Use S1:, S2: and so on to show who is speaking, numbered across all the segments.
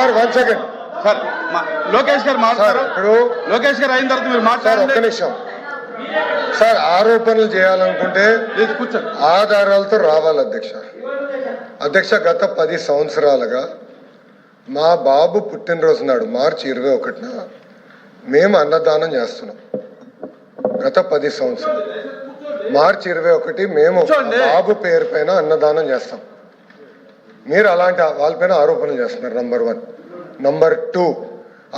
S1: Sir 1 second
S2: sir Lokesh గారు మాట్లాడారు.
S1: ఇప్పుడు
S2: లోకేష్ గారు అయిన తర్వాత మీరు
S1: సార్
S2: మాట్లాడండి.
S1: ఒక్క నిమిషం సార్. ఆరోపణలు చేయాలనుకుంటే
S2: కూర్చోండి.
S1: ఆధారాలతో రావాలి అధ్యక్ష. అధ్యక్ష, గత 10 సంవత్సరాలుగా మా బాబు పుట్టినరోజు నాడు మార్చి 21న మేము అన్నదానం చేస్తున్నాం. గత 10 సంవత్సరాలు మార్చి 21 మేము బాబు పేరు పైన అన్నదానం చేస్తాం. మీరు అలాంటి వాళ్ళపైన ఆరోపణలు చేస్తున్నారు. నంబర్ 1. నంబర్ 2,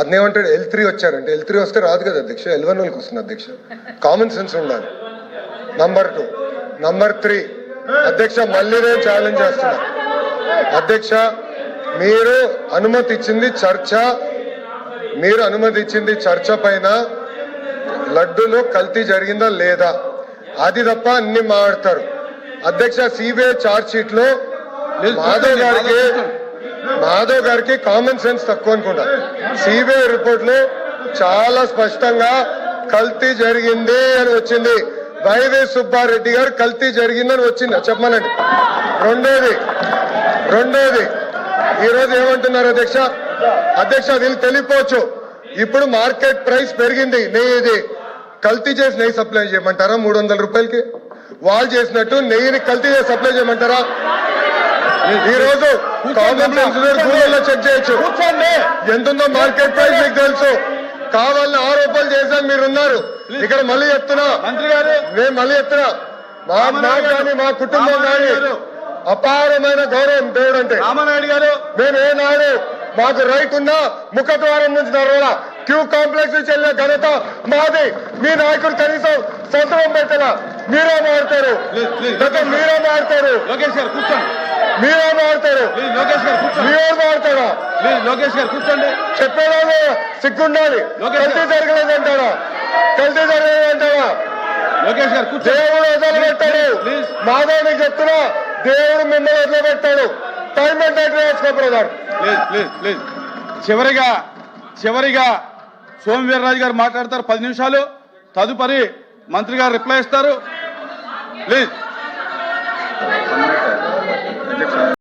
S1: అదేమంటాడు L3 వచ్చారంటే L3 వస్తే రాదు కదా అధ్యక్ష, L1 వాళ్ళకి వస్తుంది అధ్యక్ష. కామన్ సెన్స్ ఉండాలి. నంబర్ 2. నంబర్ 3 అధ్యక్ష, మళ్ళీ నేను ఛాలెంజ్ చేస్తున్నా అధ్యక్ష. మీరు అనుమతి ఇచ్చింది చర్చ పైన లడ్డూలో కల్తీ జరిగిందా లేదా అది తప్ప అన్ని మాట్లాడతారు అధ్యక్ష. సిబిఐ ఛార్జ్ షీట్ లో మాధవ్ గారికి కామన్ సెన్స్ తక్కువ అనుకుంటా. సిబిఐ రిపోర్ట్ లో చాలా స్పష్టంగా కల్తీ జరిగింది అని వచ్చింది. వైవి సుబ్బారెడ్డి గారు కల్తీ జరిగిందని వచ్చింది చెప్పమనండి. రెండోది ఈరోజు ఏమంటున్నారు అధ్యక్ష వీళ్ళు తెలియపోవచ్చు. ఇప్పుడు మార్కెట్ ప్రైస్ పెరిగింది. నెయ్యి కల్తీ చేసి నెయ్యి సప్లై చేయమంటారా 300 రూపాయలకి? వాళ్ళు చేసినట్టు నెయ్యిని కల్తీ చేసి సప్లై చేయమంటారా? ఈ రోజు కామన్ సెన్స్ గూగుల్లో చెక్ చేయొచ్చు ఎంతుందో మార్కెట్ ప్రైస్. మీకు తెలుసు. కావాలని ఆరోపణలు చేశాను మీరున్నారు ఇక్కడ. మళ్ళీ చెప్తున్నా నేను మా కుటుంబం కానీ అపారమైన గౌరవం దేవుడు అంటే. మేము ఏనాడు మాకు రైట్ ఉన్నా ముఖద్వారం నుంచి నడవాలా. క్యూ కాంప్లెక్స్ నుంచి వెళ్ళిన ఘనత మాది. మీ నాయకుడు కనీసం సంతకం పెట్టలా. మీరే మారుతారు చెప్పేవాళ్ళు సిగ్గుండాలి. కల్తీ జరగలేదంటారా? దేవుడు వదిలిపెట్టాడు. మాధవ్ చెప్తున్నా, దేవుడు మిమ్మల్ని వదిలిపెట్టాడు. టైం అంటే వేసుకోబోదాడు.
S2: చివరిగా సోమవీర్రాజు గారు మాట్లాడతారు 10 నిమిషాలు. తదుపరి మంత్రి గారు రిప్లై ఇస్తారు. ప్లీజ్.